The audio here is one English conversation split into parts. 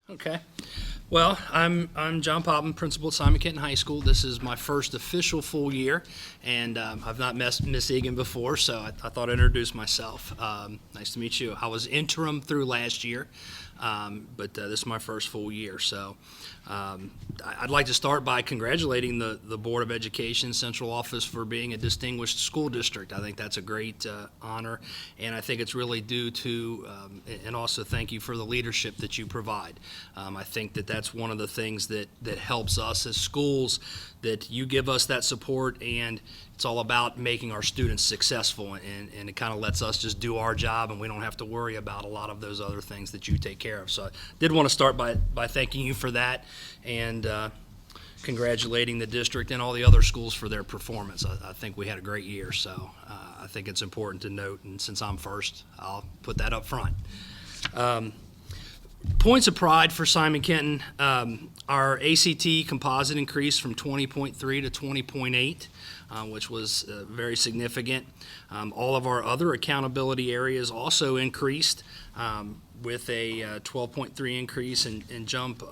Okay. Well, I'm John Popham, principal at Simon Kenton High School. This is my first official full year, and I've not met Miss Egan before, so I thought I'd introduce myself. Nice to meet you. I was interim through last year, but this is my first full year. So I'd like to start by congratulating the Board of Education Central Office for being a distinguished school district. I think that's a great honor, and I think it's really due to, and also thank you for the leadership that you provide. I think that's one of the things that helps us as schools, that you give us that support, and it's all about making our students successful, and it kind of lets us just do our job, and we don't have to worry about a lot of those other things that you take care of. So I did want to start by thanking you for that, and congratulating the district and all the other schools for their performance. I think we had a great year, so I think it's important to note, and since I'm first, I'll put that up front. Points of pride for Simon Kenton. Our ACT composite increased from 20.3 to 20.8, which was very significant. All of our other accountability areas also increased, with a 12.3 increase in jump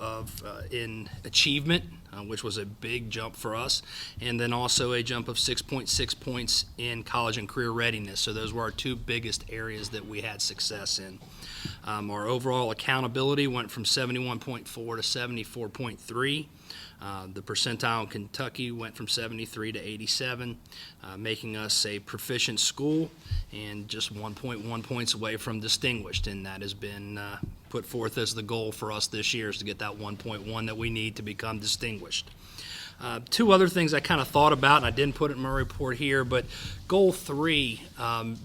in achievement, which was a big jump for us, and then also a jump of 6.6 points in college and career readiness. So those were our two biggest areas that we had success in. Our overall accountability went from 71.4 to 74.3. The percentile in Kentucky went from 73 to 87, making us a proficient school and just 1.1 points away from distinguished, and that has been put forth as the goal for us this year, is to get that 1.1 that we need to become distinguished. Two other things I kind of thought about, and I didn't put it in my report here, but goal 3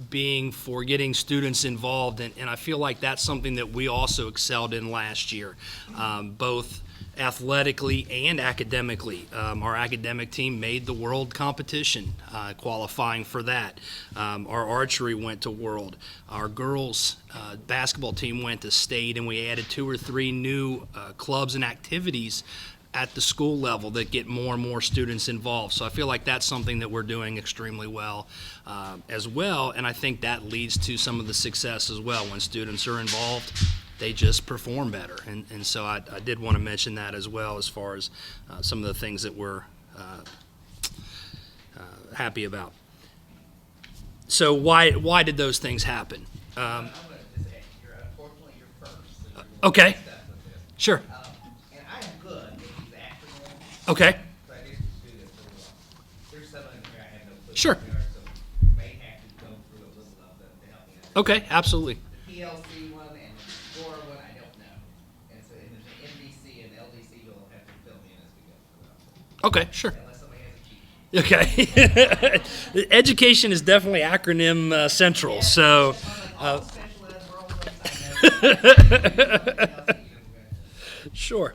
being for getting students involved, and I feel like that's something that we also excelled in last year, both athletically and academically. Our academic team made the world competition, qualifying for that. Our archery went to world. Our girls basketball team went to state, and we added 2 or 3 new clubs and activities at the school level that get more and more students involved. So I feel like that's something that we're doing extremely well as well, and I think that leads to some of the success as well. When students are involved, they just perform better, and so I did want to mention that as well, as far as some of the things that we're happy about. So why did those things happen? I'm going to just add, unfortunately, you're first. So Okay. Sure. And I am good with these acronyms. Okay. So I just do this really well. There's some in here I have no clue. Sure. What they are, so you may have to go through a little of them to help me understand. Okay, absolutely. The PLC one and the score one, I don't know. And so in the MDC and LDC, you'll have to fill me in as we go through. Okay, sure. Unless somebody has a cheat sheet. Okay. Education is definitely acronym central, so. All special ed world. Sure.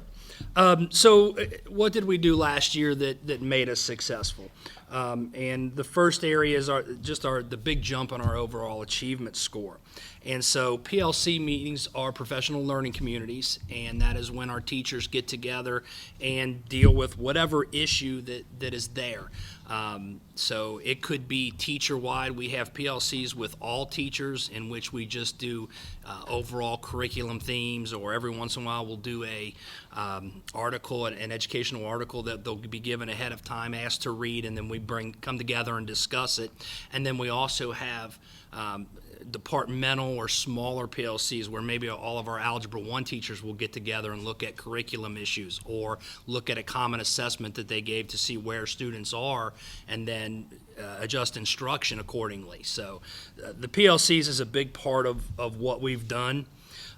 So what did we do last year that made us successful? And the first area is the big jump on our overall achievement score. And so PLC meetings are professional learning communities, and that is when our teachers get together and deal with whatever issue that is there. So it could be teacher-wide. We have PLCs with all teachers, in which we just do overall curriculum themes, or every once in a while we'll do a article, an educational article that they'll be given ahead of time, asked to read, and then we come together and discuss it. And then we also have departmental or smaller PLCs where maybe all of our Algebra 1 teachers will get together and look at curriculum issues, or look at a common assessment that they gave to see where students are, and then adjust instruction accordingly. So the PLCs is a big part of what we've done.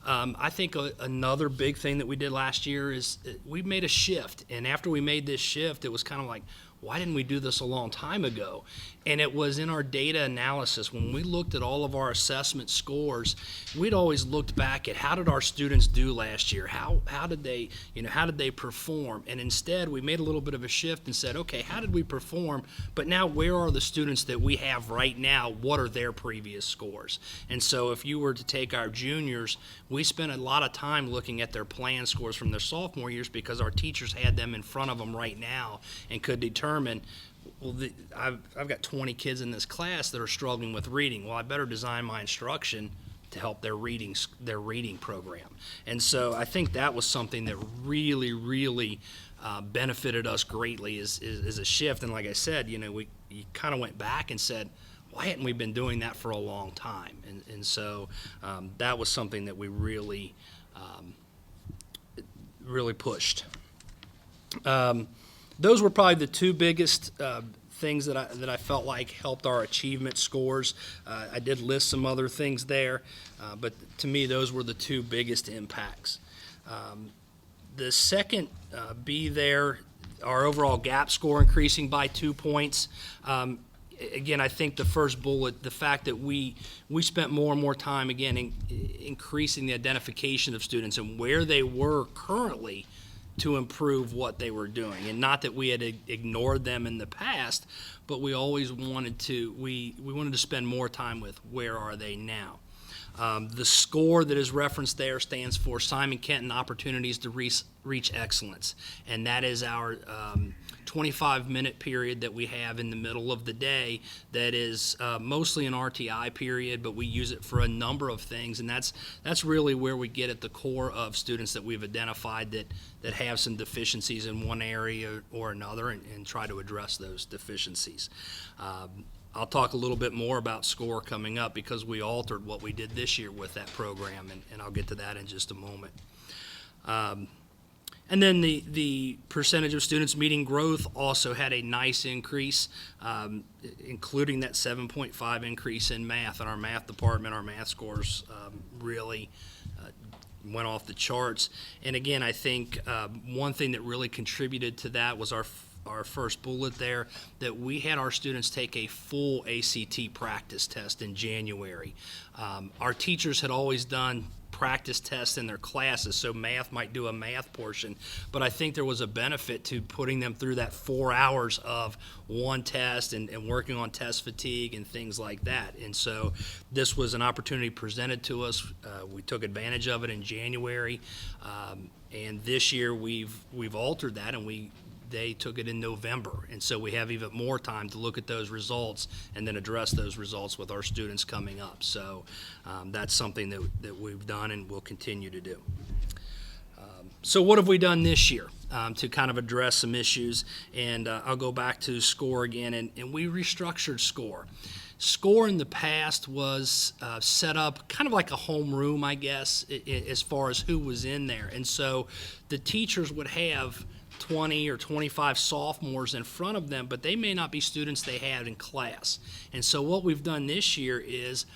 I think another big thing that we did last year is we made a shift, and after we made this shift, it was kind of like, why didn't we do this a long time ago? And it was in our data analysis. When we looked at all of our assessment scores, we'd always looked back at how did our students do last year? How did they perform? And instead, we made a little bit of a shift and said, okay, how did we perform? But now, where are the students that we have right now? What are their previous scores? And so if you were to take our juniors, we spent a lot of time looking at their plan scores from their sophomore years, because our teachers had them in front of them right now and could determine, well, I've got 20 kids in this class that are struggling with reading. Well, I better design my instruction to help their reading program. And so I think that was something that really benefited us greatly is a shift. And like I said, you kind of went back and said, why hadn't we been doing that for a long time? And so that was something that we really pushed. Those were probably the two biggest things that I felt like helped our achievement scores. I did list some other things there, but to me, those were the two biggest impacts. The second B there, our overall gap score increasing by 2 points. Again, I think the first bullet, the fact that we spent more and more time, again, increasing the identification of students and where they were currently to improve what they were doing. And not that we had ignored them in the past, but we always wanted to, we wanted to spend more time with where are they now. The score that is referenced there stands for Simon Kenton Opportunities to Reach Excellence, and that is our 25-minute period that we have in the middle of the day that is mostly an RTI period, but we use it for a number of things, and that's really where we get at the core of students that we've identified that have some deficiencies in one area or another and try to address those deficiencies. I'll talk a little bit more about SCORE coming up because we altered what we did this year with that program, and I'll get to that in just a moment. And then the percentage of students meeting growth also had a nice increase, including that 7.5 increase in math. In our math department, our math scores really went off the charts. And again, I think one thing that really contributed to that was our first bullet there, that we had our students take a full ACT practice test in January. Our teachers had always done practice tests in their classes, so math might do a math portion, but I think there was a benefit to putting them through that 4 hours of one test and working on test fatigue and things like that. And so this was an opportunity presented to us. We took advantage of it in January, and this year we've altered that, and they took it in November, and so we have even more time to look at those results and then address those results with our students coming up. So that's something that we've done and will continue to do. So what have we done this year to kind of address some issues? And I'll go back to SCORE again, and we restructured SCORE. SCORE in the past was set up kind of like a homeroom, I guess, as far as who was in there. And so the teachers would have 20 or 25 sophomores in front of them, but they may not be students they had in class. And so what we've done this year is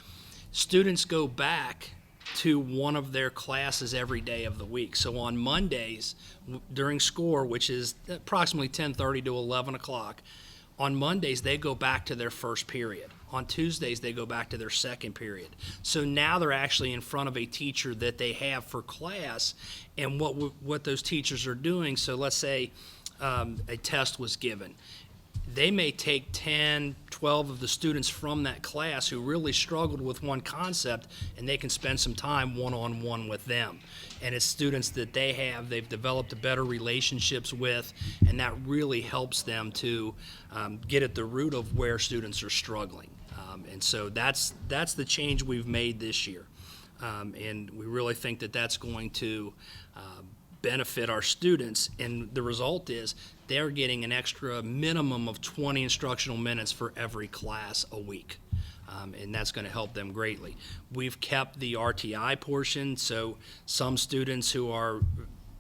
students go back to one of their classes every day of the week. So on Mondays during SCORE, which is approximately 10:30 to 11 o'clock, on Mondays they go back to their first period. On Tuesdays, they go back to their second period. So now they're actually in front of a teacher that they have for class, and what those teachers are doing. So let's say a test was given. They may take 10, 12 of the students from that class who really struggled with one concept, and they can spend some time one-on-one with them. And it's students that they've developed better relationships with, and that really helps them to get at the root of where students are struggling. And so that's the change we've made this year. And we really think that that's going to benefit our students, and the result is they're getting an extra minimum of 20 instructional minutes for every class a week, and that's going to help them greatly. We've kept the RTI portion, so some students who are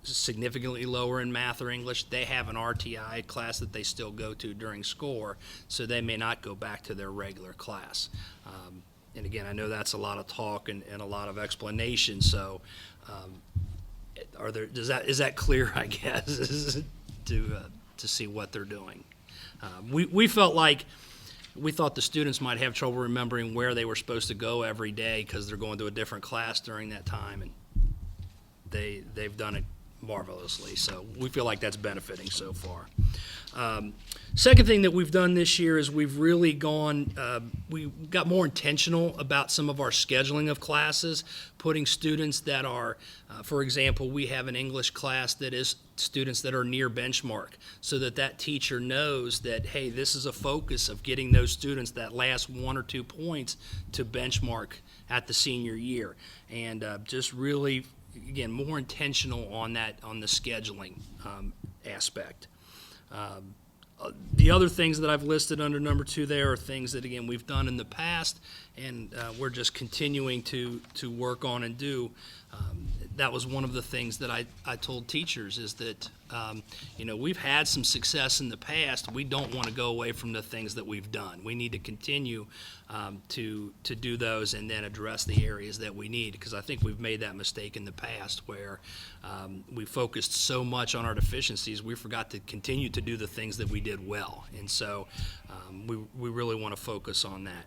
significantly lower in math or English, they have an RTI class that they still go to during SCORE, so they may not go back to their regular class. And again, I know that's a lot of talk and a lot of explanation, so is that clear, I guess, to see what they're doing? We felt like we thought the students might have trouble remembering where they were supposed to go every day because they're going to a different class during that time, and they've done it marvelously. So we feel like that's benefiting so far. Second thing that we've done this year is we've really we got more intentional about some of our scheduling of classes, putting students that are, for example, we have an English class that is students that are near benchmark, so that teacher knows that, hey, this is a focus of getting those students that last 1 or 2 points to benchmark at the senior year. And just really, again, more intentional on that, on the scheduling aspect. The other things that I've listed under number 2 there are things that, again, we've done in the past, and we're just continuing to work on and do. That was one of the things that I told teachers is that, we've had some success in the past. We don't want to go away from the things that we've done. We need to continue to do those and then address the areas that we need, because I think we've made that mistake in the past where we focused so much on our deficiencies, we forgot to continue to do the things that we did well. And so we really want to focus on that.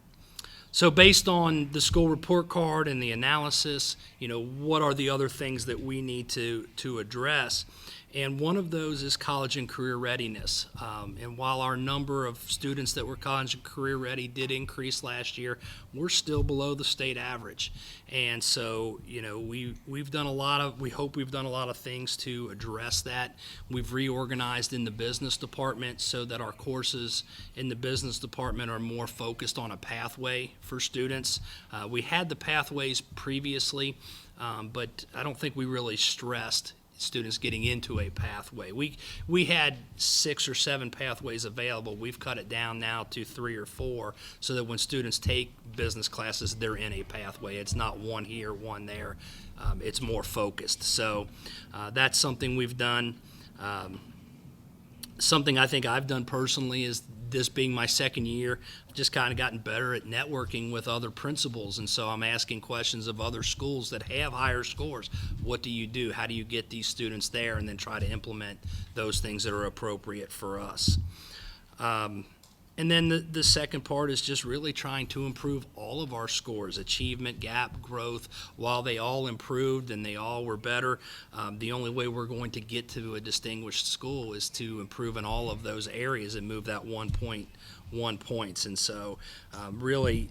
So based on the school report card and the analysis, what are the other things that we need to address? And one of those is college and career readiness. And while our number of students that were college and career ready did increase last year, we're still below the state average. And so, we've done we hope we've done a lot of things to address that. We've reorganized in the business department so that our courses in the business department are more focused on a pathway for students. We had the pathways previously, but I don't think we really stressed students getting into a pathway. We had 6 or 7 pathways available. We've cut it down now to 3 or 4 so that when students take business classes, they're in a pathway. It's not one here, one there. It's more focused. So that's something we've done. Something I think I've done personally is, this being my second year, I've just kind of gotten better at networking with other principals, and so I'm asking questions of other schools that have higher scores. What do you do? How do you get these students there? And then try to implement those things that are appropriate for us. And then the second part is just really trying to improve all of our scores, achievement, gap, growth. While they all improved and they all were better, the only way we're going to get to a distinguished school is to improve in all of those areas and move that 1.1 points. And so really,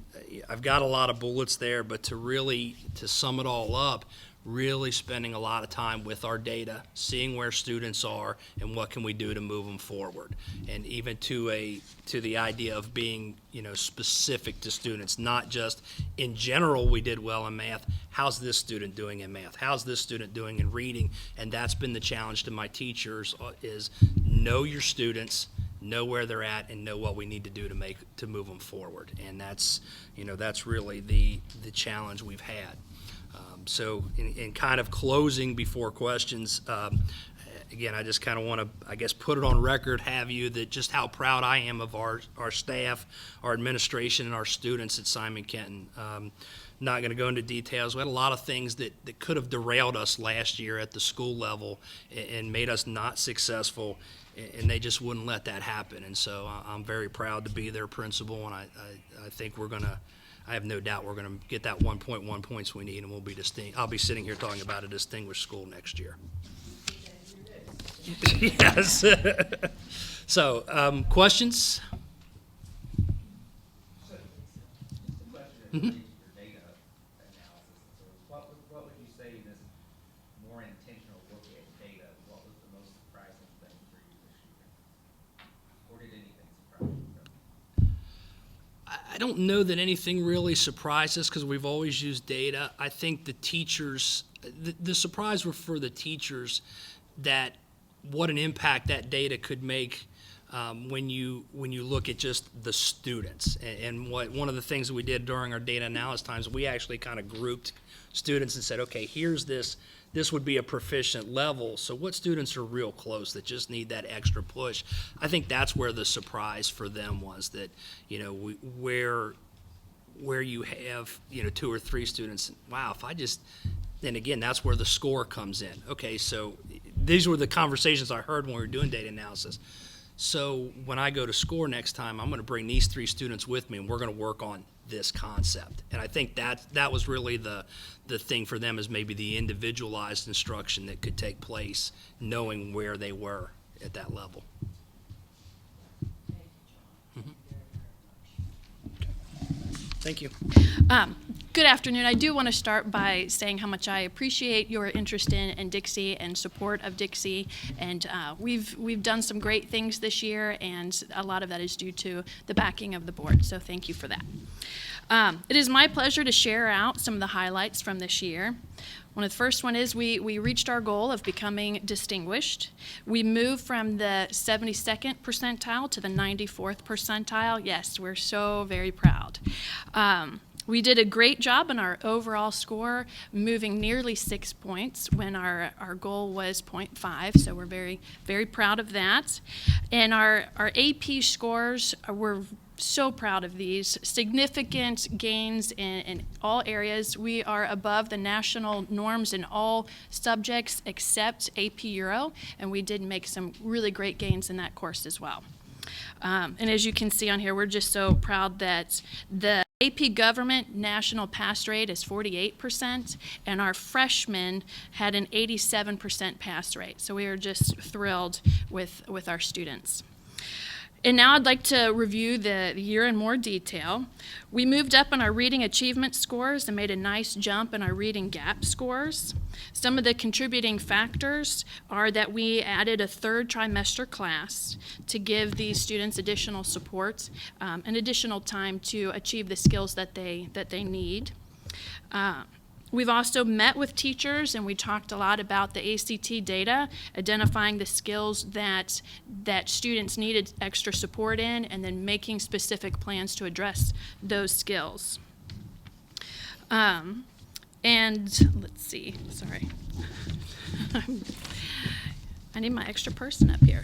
I've got a lot of bullets there, but to sum it all up, really spending a lot of time with our data, seeing where students are and what can we do to move them forward. And even to the idea of being, specific to students, not just in general we did well in math. How's this student doing in math? How's this student doing in reading? And that's been the challenge to my teachers is know your students, know where they're at, and know what we need to do to move them forward. And that's really the challenge we've had. So in kind of closing before questions, again, I just kind of want to, put it on record, that just how proud I am of our staff, our administration, and our students at Simon Kenton. Not going to go into details. We had a lot of things that could have derailed us last year at the school level and made us not successful, and they just wouldn't let that happen. And so I'm very proud to be their principal, and I think I have no doubt we're going to get that 1.1 points we need, and we'll be I'll be sitting here talking about a distinguished school next year. Yes. So, questions? Mm-hmm. Data analysis. So what would you say in this more intentional look at data? What was the most surprising thing for you this year? Or did anything surprise you? I don't know that anything really surprised us because we've always used data. I think the teachers, the surprise were for the teachers that what an impact that data could make when you look at just the students. And one of the things that we did during our data analysis times, we actually kind of grouped students and said, okay, here's this would be a proficient level. So what students are real close that just need that extra push? I think that's where the surprise for them was that, where you have, 2 or 3 students, wow, then again, that's where the score comes in. Okay, so these were the conversations I heard when we were doing data analysis. So when I go to score next time, I'm going to bring these 3 students with me, and we're going to work on this concept. And I think that was really the thing for them, is maybe the individualized instruction that could take place, knowing where they were at that level. Thank you. Good afternoon. I do want to start by saying how much I appreciate your interest in Dixie and support of Dixie. And we've done some great things this year, and a lot of that is due to the backing of the board. So thank you for that. It is my pleasure to share out some of the highlights from this year. One of the first one is we reached our goal of becoming distinguished. We moved from the 72nd percentile to the 94th percentile. Yes, we're so very proud. We did a great job in our overall score, moving nearly 6 points when our goal was 0.5, so we're very, very proud of that. And our AP scores, we're so proud of these. Significant gains in all areas. We are above the national norms in all subjects except AP Euro, and we did make some really great gains in that course as well. And as you can see on here, we're just so proud that the AP Government national pass rate is 48%, and our freshmen had an 87% pass rate. So we are just thrilled with our students. And now I'd like to review the year in more detail. We moved up on our reading achievement scores and made a nice jump in our reading gap scores. Some of the contributing factors are that we added a third trimester class to give these students additional support and additional time to achieve the skills that they need. We've also met with teachers, and we talked a lot about the ACT data, identifying the skills that students needed extra support in, and then making specific plans to address those skills. And let's see, sorry. I need my extra person up here.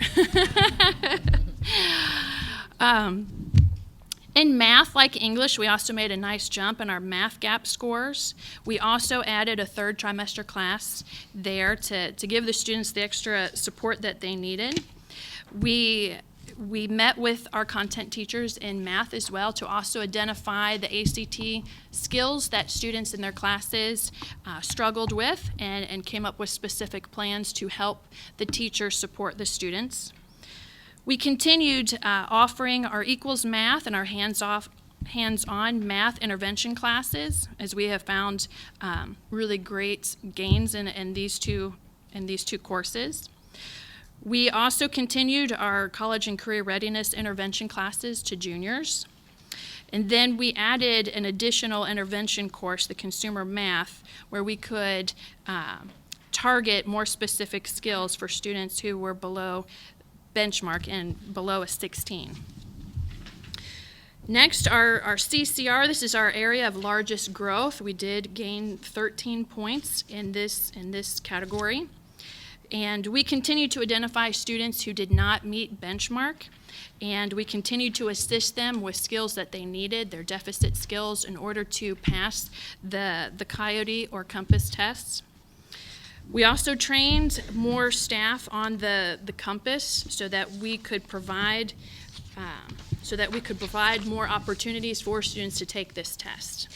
In math, like English, we also made a nice jump in our math gap scores. We also added a third trimester class there to give the students the extra support that they needed. We met with our content teachers in math as well to also identify the ACT skills that students in their classes struggled with, and came up with specific plans to help the teachers support the students. We continued offering our equals math and our hands-on math intervention classes, as we have found really great gains in these two courses. We also continued our college and career readiness intervention classes to juniors. And then we added an additional intervention course, the consumer math, where we could target more specific skills for students who were below benchmark and below a 16. Next, our CCR, this is our area of largest growth. We did gain 13 points in this category. And we continued to identify students who did not meet benchmark, and we continued to assist them with skills that they needed, their deficit skills, in order to pass the Coyote or Compass tests. We also trained more staff on the Compass so that we could provide more opportunities for students to take this test.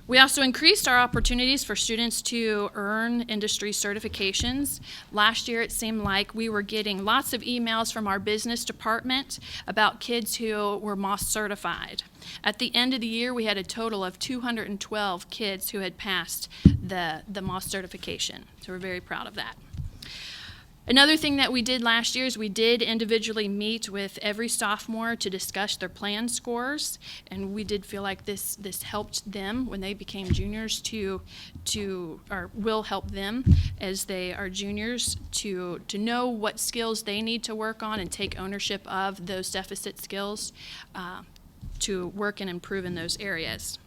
We also increased our opportunities for students to earn industry certifications. Last year, it seemed like we were getting lots of emails from our business department about kids who were MOS certified. At the end of the year, we had a total of 212 kids who had passed the MOS certification. So we're very proud of that. Another thing that we did last year is we did individually meet with every sophomore to discuss their plan scores, and we did feel like this helped them when they became juniors or will help them as they are juniors to know what skills they need to work on and take ownership of those deficit skills to work and improve in those areas.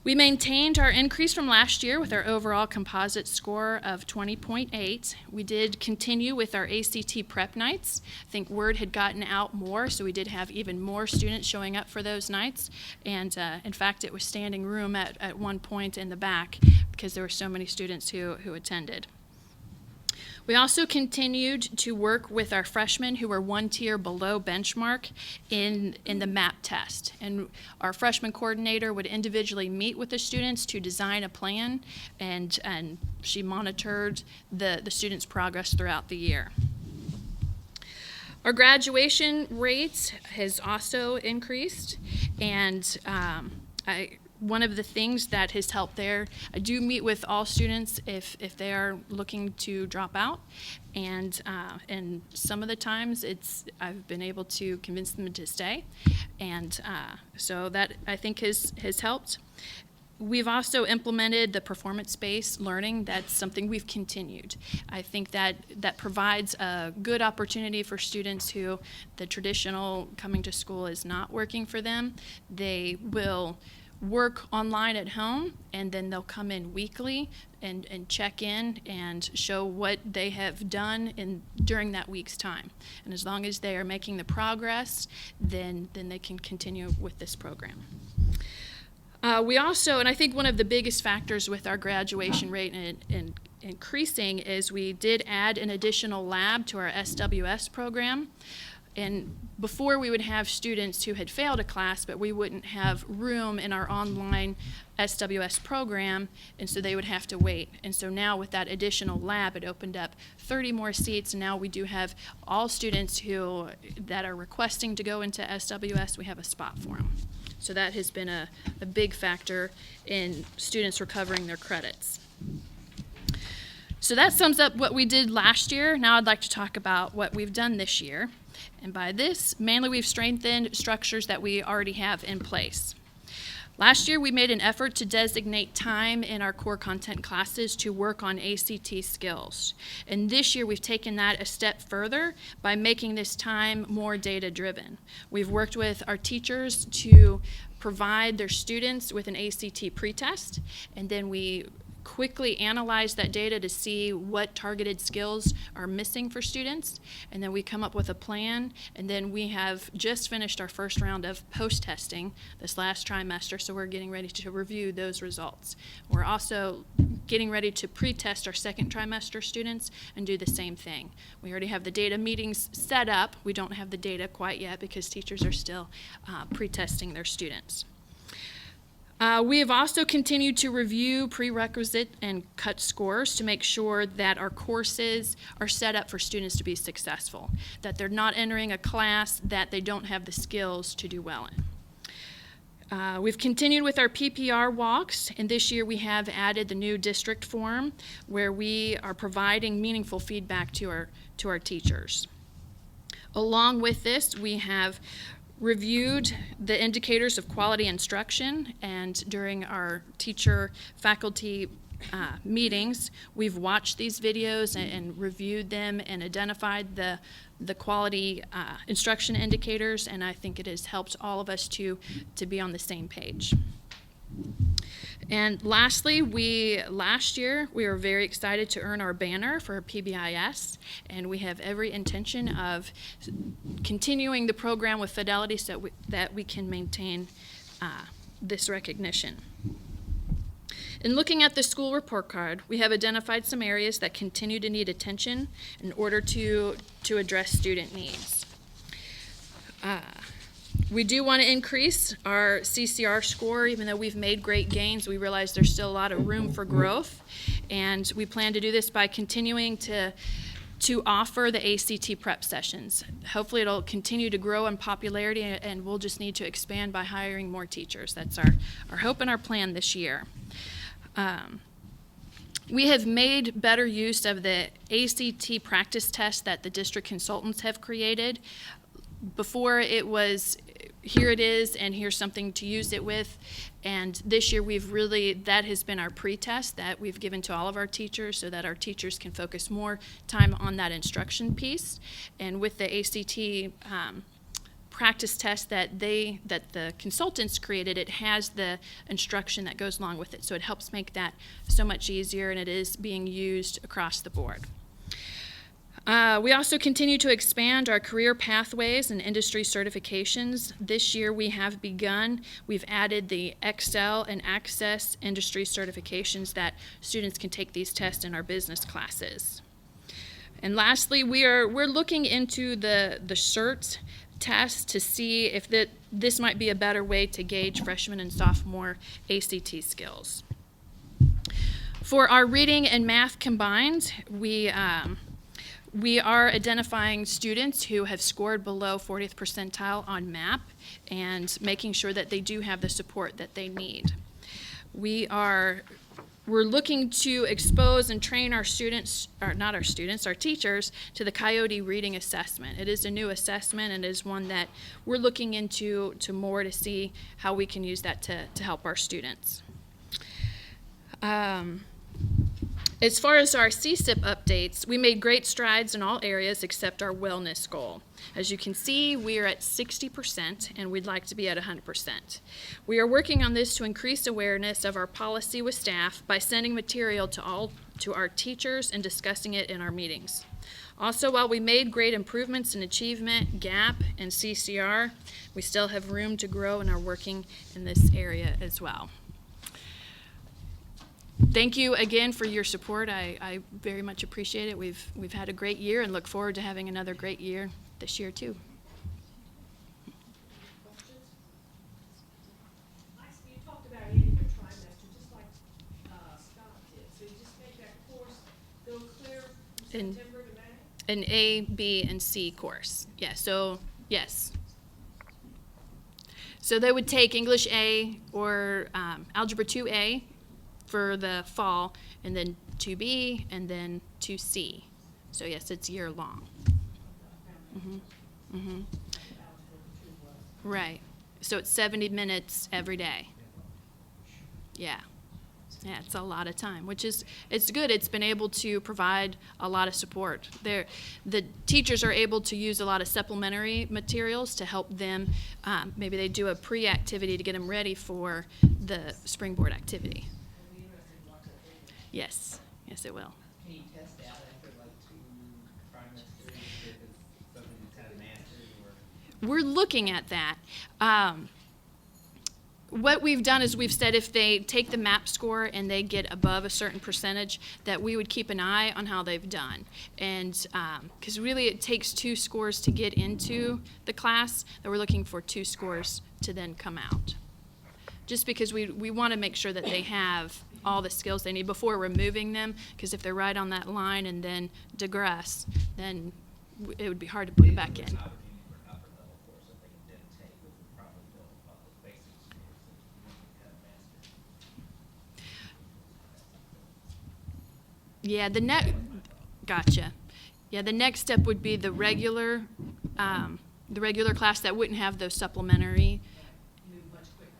We maintained our increase from last year with our overall composite score of 20.8. We did continue with our ACT prep nights. I think word had gotten out more, so we did have even more students showing up for those nights. And in fact, it was standing room at one point in the back because there were so many students who attended. We also continued to work with our freshmen who were one tier below benchmark in the MAP test. And our freshman coordinator would individually meet with the students to design a plan, and she monitored the students' progress throughout the year. Our graduation rate has also increased, and one of the things that has helped there, I do meet with all students if they are looking to drop out, and some of the times I've been able to convince them to stay, and so that I think has helped. We've also implemented the performance-based learning. That's something we've continued. I think that provides a good opportunity for students who the traditional coming to school is not working for them. They will work online at home, and then they'll come in weekly and check in and show what they have done during that week's time. And as long as they are making the progress, then they can continue with this program. We also, and I think one of the biggest factors with our graduation rate and increasing is we did add an additional lab to our SWS program. And before we would have students who had failed a class, but we wouldn't have room in our online SWS program, and so they would have to wait. And so now with that additional lab, it opened up 30 more seats, and now we do have all students that are requesting to go into SWS, we have a spot for them. So that has been a big factor in students recovering their credits. So that sums up what we did last year. Now I'd like to talk about what we've done this year. And by this, mainly we've strengthened structures that we already have in place. Last year, we made an effort to designate time in our core content classes to work on ACT skills. And this year, we've taken that a step further by making this time more data-driven. We've worked with our teachers to provide their students with an ACT pretest, and then we quickly analyze that data to see what targeted skills are missing for students, and then we come up with a plan, and then we have just finished our first round of post-testing this last trimester, so we're getting ready to review those results. We're also getting ready to pre-test our second trimester students and do the same thing. We already have the data meetings set up. We don't have the data quite yet because teachers are still pre-testing their students. We have also continued to review prerequisite and cut scores to make sure that our courses are set up for students to be successful, that they're not entering a class that they don't have the skills to do well in. We've continued with our PPR walks, and this year we have added the new district forum where we are providing meaningful feedback to our teachers. Along with this, we have reviewed the indicators of quality instruction, and during our teacher-faculty meetings, we've watched these videos and reviewed them and identified the quality instruction indicators, and I think it has helped all of us to be on the same page. And lastly, last year we were very excited to earn our banner for PBIS, and we have every intention of continuing the program with fidelity so that we can maintain this recognition. In looking at the school report card, we have identified some areas that continue to need attention in order to address student needs. We do want to increase our CCR score. Even though we've made great gains, we realize there's still a lot of room for growth, and we plan to do this by continuing to offer the ACT prep sessions. Hopefully it'll continue to grow in popularity, and we'll just need to expand by hiring more teachers. That's our hope and our plan this year. We have made better use of the ACT practice test that the district consultants have created. Before it was, here it is, and here's something to use it with. And this year that has been our pre-test that we've given to all of our teachers so that our teachers can focus more time on that instruction piece. And with the ACT practice test that the consultants created, it has the instruction that goes along with it. So it helps make that so much easier, and it is being used across the board. We also continue to expand our career pathways and industry certifications. This year we've added the Excel and Access industry certifications that students can take these tests in our business classes. And lastly, we're looking into the CERT test to see if this might be a better way to gauge freshman and sophomore ACT skills. For our reading and math combined, we are identifying students who have scored below 40th percentile on MAP and making sure that they do have the support that they need. We're looking to expose and train our students, or not our students, our teachers, to the Coyote reading assessment. It is a new assessment and is one that we're looking into more to see how we can use that to help our students. As far as our CSIP updates, we made great strides in all areas except our wellness goal. As you can see, we are at 60% and we'd like to be at 100%. We are working on this to increase awareness of our policy with staff by sending material to our teachers and discussing it in our meetings. Also, while we made great improvements in achievement, GAP, and CCR, we still have room to grow and are working in this area as well. Thank you again for your support. I very much appreciate it. We've had a great year and look forward to having another great year this year too. You talked about ending your trimester just like Scott did. So you just make that course go clear from In- September to May? An A, B, and C course. Yeah, so yes. So they would take English A or Algebra 2A for the fall, and then 2B, and then 2C. So yes, it's year long. Right. So it's 70 minutes every day. Yeah. Yeah, it's a lot of time, which is, it's good. It's been able to provide a lot of support. The teachers are able to use a lot of supplementary materials to help them. Maybe they do a pre-activity to get them ready for the springboard activity. Yes, yes it will. Can you test out after like 2 trimesters if it's something that's kind of mastered, or? We're looking at that. What we've done is we've said if they take the MAP score and they get above a certain percentage, that we would keep an eye on how they've done. And because really it takes 2 scores to get into the class, that we're looking for 2 scores to then come out. Just because we want to make sure that they have all the skills they need before removing them, because if they're right on that line and then digress, then it would be hard to put them back in. An opportunity for an upper level course that they can then take, which would probably build upon those basic skills that you want to kind of master. Yeah, gotcha. Yeah, the next step would be the regular class that wouldn't have those supplementary. Move much quicker.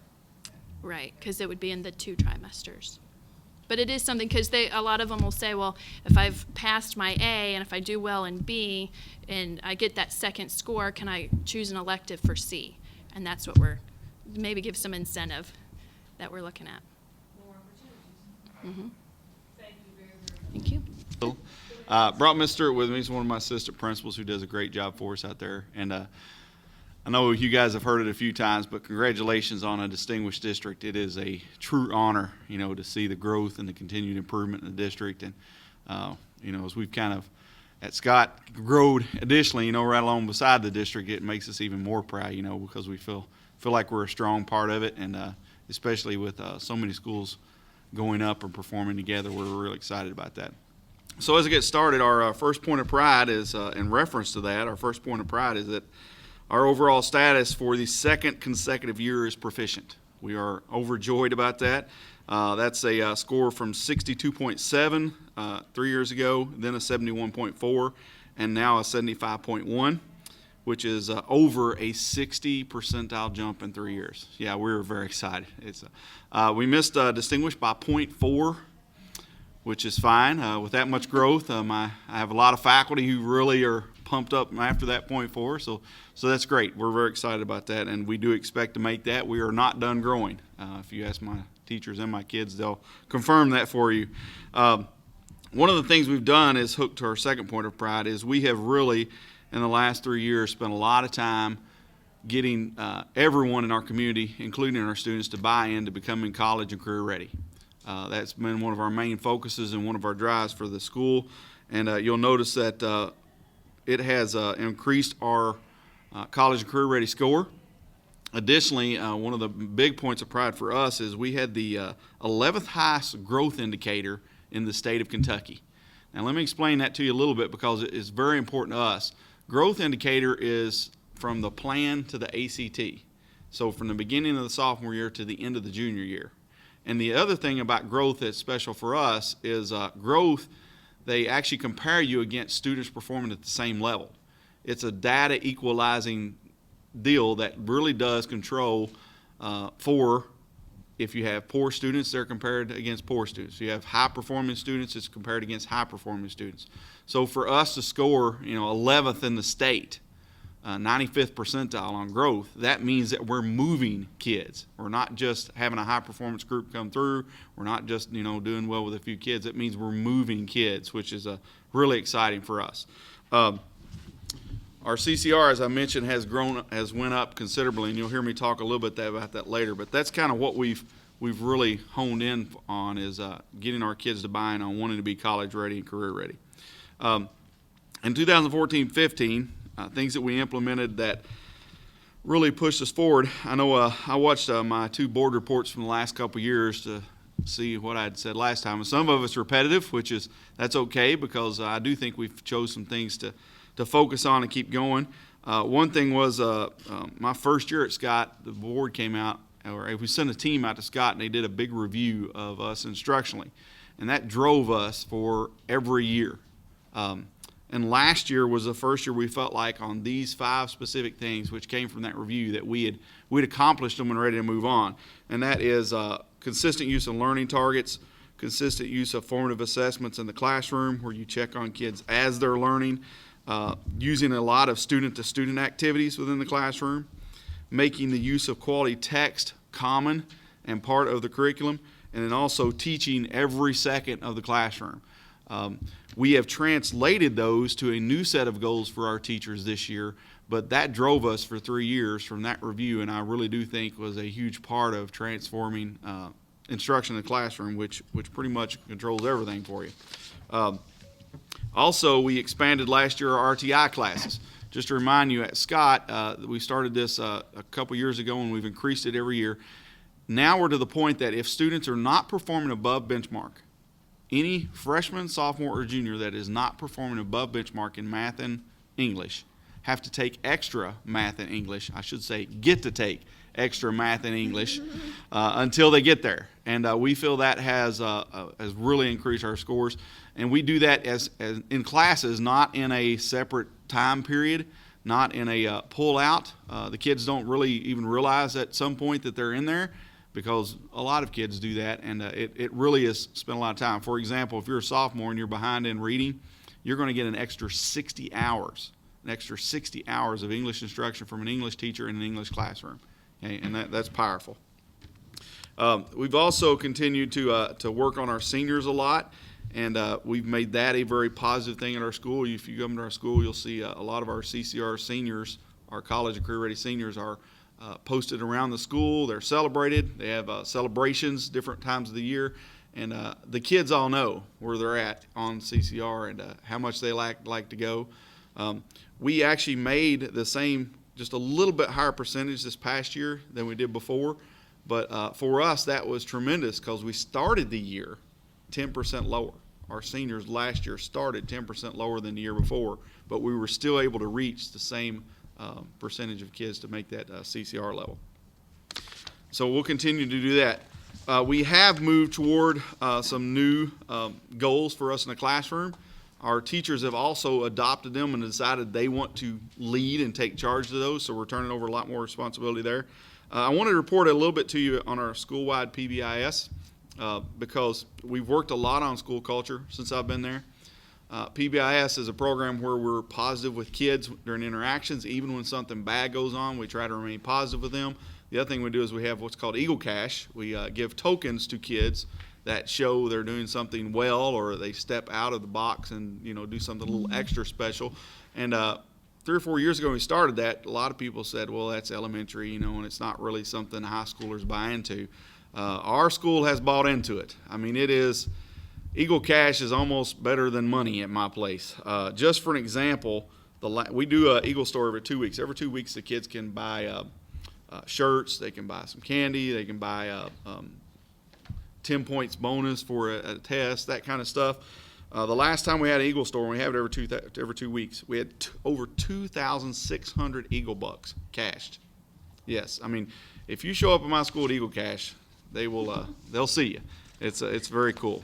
Right, because it would be in the 2 trimesters. But it is something, because a lot of them will say, well, if I've passed my A and if I do well in B and I get that second score, can I choose an elective for C? And that's what maybe give some incentive that we're looking at. More opportunities. Thank you very, very much. Thank you. Brought Miss Stewart with me. He's one of my assistant principals who does a great job for us out there. And I know you guys have heard it a few times, but congratulations on a distinguished district. It is a true honor, to see the growth and the continued improvement in the district. And, as we've kind of, at Scott, growed additionally, right along beside the district, it makes us even more proud, because we feel like we're a strong part of it. And especially with so many schools going up and performing together, we're really excited about that. So as I get started, our first point of pride is, in reference to that, our first point of pride is that our overall status for the 2nd consecutive year is proficient. We are overjoyed about that. That's a score from 62.7 3 years ago, then a 71.4, and now a 75.1, which is over a 60 percentile jump in 3 years. Yeah, we're very excited. We missed distinguished by 0.4, which is fine. With that much growth, I have a lot of faculty who really are pumped up after that 0.4, so that's great. We're very excited about that, and we do expect to make that. We are not done growing. If you ask my teachers and my kids, they'll confirm that for you. One of the things we've done is hooked to our second point of pride is we have really, in the last 3 years, spent a lot of time getting everyone in our community, including our students, to buy into becoming college and career ready. That's been one of our main focuses and one of our drives for the school. And you'll notice that it has increased our college and career ready score. Additionally, one of the big points of pride for us is we had the 11th highest growth indicator in the state of Kentucky. Now, let me explain that to you a little bit because it is very important to us. Growth indicator is from the plan to the ACT. So from the beginning of the sophomore year to the end of the junior year. And the other thing about growth that's special for us is growth, they actually compare you against students performing at the same level. It's a data equalizing deal that really does control for if you have poor students, they're compared against poor students. If you have high performing students, it's compared against high performing students. So for us to score 11th in the state, 95th percentile on growth, that means that we're moving kids. We're not just having a high performance group come through. We're not just doing well with a few kids. It means we're moving kids, which is really exciting for us. Our CCR, as I mentioned, has went up considerably, and you'll hear me talk a little bit about that later. But that's kind of what we've really honed in on is getting our kids to buy in on wanting to be college ready and career ready. In 2014-15, things that we implemented that really pushed us forward. I know I watched my 2 board reports from the last couple years to see what I had said last time. And some of it's repetitive, that's okay because I do think we've chose some things to focus on and keep going. One thing was my first year at Scott, the board came out, or we sent a team out to Scott, and they did a big review of us instructionally. And that drove us for every year. And last year was the first year we felt like on these 5 specific things, which came from that review, that we'd accomplished them and ready to move on. And that is consistent use of learning targets, consistent use of formative assessments in the classroom where you check on kids as they're learning, using a lot of student-to-student activities within the classroom, making the use of quality text common and part of the curriculum, and then also teaching every second of the classroom. We have translated those to a new set of goals for our teachers this year, but that drove us for 3 years from that review, and I really do think was a huge part of transforming instruction in the classroom, which pretty much controls everything for you. Also, we expanded last year our RTI classes. Just to remind you, at Scott, we started this a couple years ago, and we've increased it every year. Now we're to the point that if students are not performing above benchmark, any freshman, sophomore, or junior that is not performing above benchmark in math and English have to take extra math and English. I should say get to take extra math and English until they get there. And we feel that has really increased our scores. And we do that as in classes, not in a separate time period, not in a pull-out. The kids don't really even realize at some point that they're in there, because a lot of kids do that, and it really is spent a lot of time. For example, if you're a sophomore and you're behind in reading, you're going to get an extra 60 hours of English instruction from an English teacher in an English classroom, okay? And that's powerful. We've also continued to work on our seniors a lot, and we've made that a very positive thing at our school. If you come to our school, you'll see a lot of our CCR seniors, our college and career ready seniors, are posted around the school. They're celebrated. They have celebrations different times of the year, and the kids all know where they're at on CCR and how much they like to go. We actually made the same, just a little bit higher percentage this past year than we did before, but for us that was tremendous because we started the year 10% lower. Our seniors last year started 10% lower than the year before, but we were still able to reach the same percentage of kids to make that CCR level. So we'll continue to do that. We have moved toward some new goals for us in the classroom. Our teachers have also adopted them and decided they want to lead and take charge of those, so we're turning over a lot more responsibility there. I wanted to report a little bit to you on our school-wide PBIS because we've worked a lot on school culture since I've been there. PBIS is a program where we're positive with kids during interactions. Even when something bad goes on, we try to remain positive with them. The other thing we do is we have what's called Eagle Cash. We give tokens to kids that show they're doing something well, or they step out of the box and do something a little extra special. And 3 or 4 years ago when we started that, a lot of people said, well, that's elementary, and it's not really something high schoolers buy into. Our school has bought into it. I mean, Eagle Cash is almost better than money at my place. Just for an example, we do an Eagle store every 2 weeks. Every 2 weeks, the kids can buy shirts, they can buy some candy, they can buy 10 points bonus for a test, that kind of stuff. The last time we had an Eagle store, and we have it every 2 weeks, we had over 2,600 Eagle bucks cashed. Yes, I mean, if you show up at my school at Eagle Cash, they'll see you. It's very cool.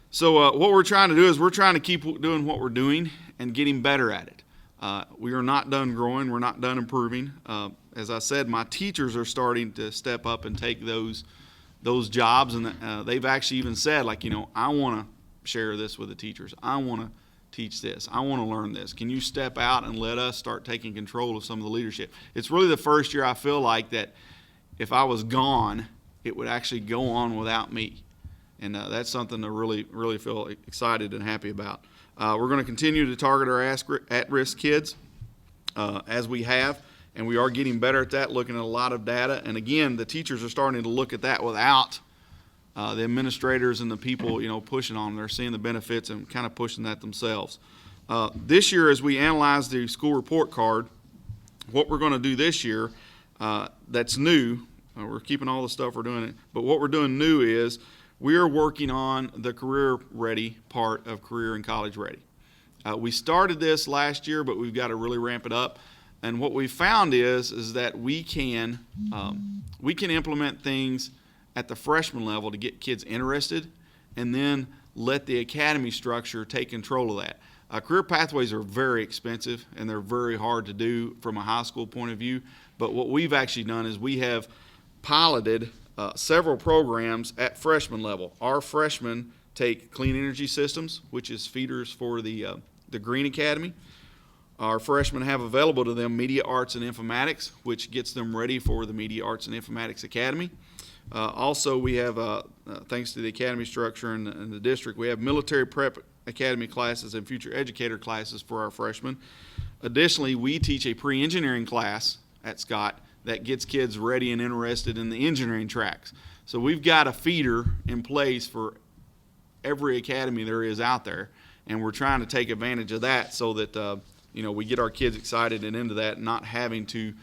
So what we're trying to do is we're trying to keep doing what we're doing and getting better at it. We are not done growing. We're not done improving. As I said, my teachers are starting to step up and take those jobs, and they've actually even said, like, I want to share this with the teachers. I want to teach this. I want to learn this. Can you step out and let us start taking control of some of the leadership? It's really the first year I feel like that if I was gone, it would actually go on without me. And that's something to really, really feel excited and happy about. We're going to continue to target our at-risk kids as we have, and we are getting better at that, looking at a lot of data. And again, the teachers are starting to look at that without the administrators and the people, pushing on them. They're seeing the benefits and kind of pushing that themselves. This year, as we analyze the school report card, what we're going to do this year that's new, we're keeping all the stuff we're doing, but what we're doing new is we are working on the career ready part of career and college ready. We started this last year, but we've got to really ramp it up. And what we found is that we can implement things at the freshman level to get kids interested, and then let the academy structure take control of that. Career pathways are very expensive, and they're very hard to do from a high school point of view. But what we've actually done is we have piloted several programs at freshman level. Our freshmen take clean energy systems, which is feeders for the Green Academy. Our freshmen have available to them media arts and informatics, which gets them ready for the Media Arts and Informatics Academy. Also, we have, thanks to the academy structure and the district, we have military prep academy classes and future educator classes for our freshmen. Additionally, we teach a pre-engineering class at Scott that gets kids ready and interested in the engineering tracks. So we've got a feeder in place for every academy there is out there, and we're trying to take advantage of that so that we get our kids excited and into that, not having to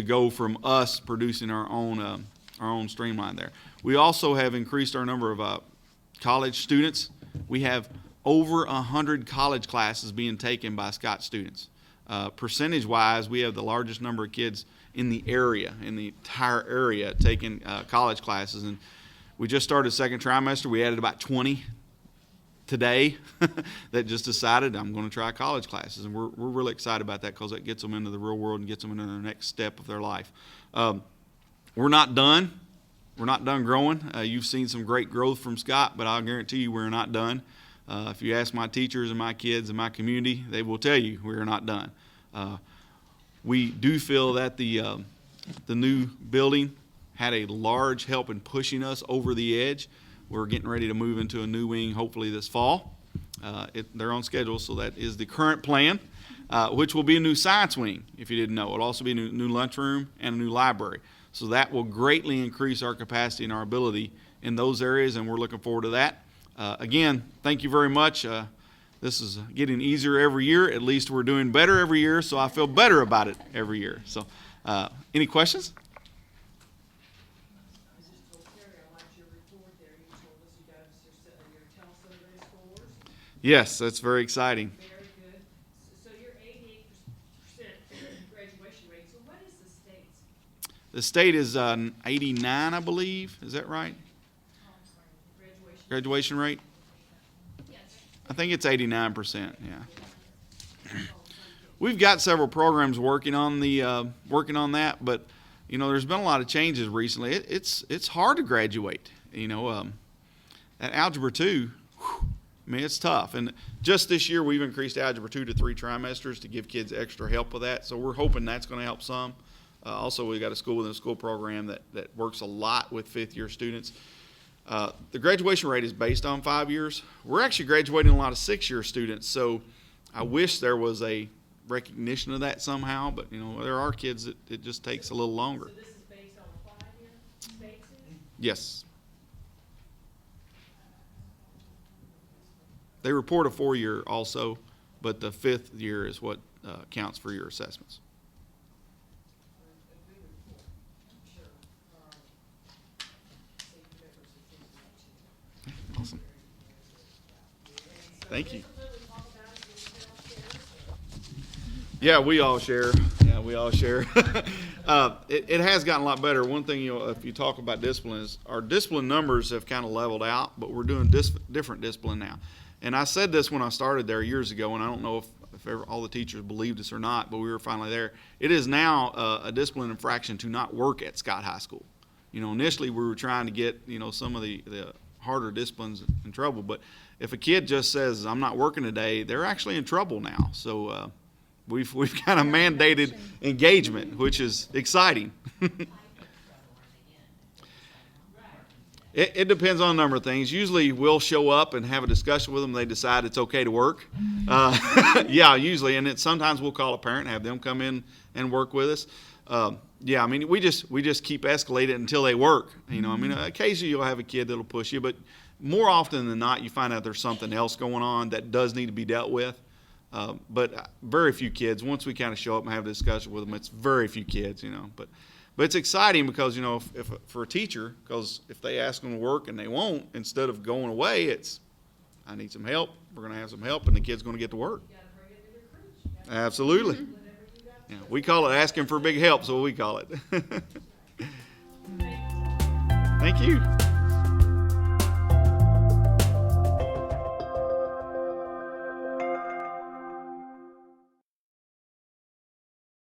go from us producing our own streamline there. We also have increased our number of college students. We have over 100 college classes being taken by Scott students. Percentage-wise, we have the largest number of kids in the area, in the entire area, taking college classes. And we just started second trimester. We added about 20 today that just decided I'm going to try college classes. And we're really excited about that because that gets them into the real world and gets them into their next step of their life. We're not done. We're not done growing. You've seen some great growth from Scott, but I'll guarantee you we're not done. If you ask my teachers and my kids and my community, they will tell you we're not done. We do feel that the new building had a large help in pushing us over the edge. We're getting ready to move into a new wing hopefully this fall. They're on schedule, so that is the current plan, which will be a new science wing, if you didn't know. It'll also be a new lunchroom and a new library. So that will greatly increase our capacity and our ability in those areas, and we're looking forward to that. Again, thank you very much. This is getting easier every year. At least we're doing better every year, so I feel better about it every year. So, any questions? I just told Terry I liked your report there. You told us you got your telesurvey scores. Yes, that's very exciting. Very good. So you're 88% graduation rate. So what is the state's? The state is 89, I believe. Is that right? Graduation rate? I think it's 89%. Yeah. We've got several programs working on that, but there's been a lot of changes recently. It's hard to graduate. At Algebra 2, it's tough. And just this year, we've increased Algebra 2 to 3 trimesters to give kids extra help with that. So we're hoping that's going to help some. Also, we've got a school within a school program that works a lot with fifth-year students. The graduation rate is based on 5 years. We're actually graduating a lot of 6-year students, so I wish there was a recognition of that somehow, but there are kids that it just takes a little longer. So this is based on a 5-year? Yes. They report a 4-year also, but the 5th year is what counts for your assessments. Awesome. Thank you. Yeah, we all share. Yeah, we all share. It has gotten a lot better. One thing, if you talk about discipline, is our discipline numbers have kind of leveled out, but we're doing different discipline now. And I said this when I started there years ago, and I don't know if ever all the teachers believed us or not, but we were finally there. It is now a discipline infraction to not work at Scott High School. Initially we were trying to get, some of the harder disciplines in trouble, but if a kid just says, I'm not working today, they're actually in trouble now. So we've kind of mandated engagement, which is exciting. It depends on a number of things. Usually we'll show up and have a discussion with them. They decide it's okay to work. Yeah, usually. And sometimes we'll call a parent and have them come in and work with us. Yeah, I mean, we just keep escalating until they work. Occasionally you'll have a kid that'll push you, but more often than not, you find out there's something else going on that does need to be dealt with. But very few kids. Once we kind of show up and have a discussion with them, it's very few kids, But it's exciting because, if for a teacher, because if they ask them to work and they won't, instead of going away, it's, I need some help. We're going to have some help, and the kid's going to get to work. Absolutely. Yeah, we call it asking for big help, so we call it. Thank you.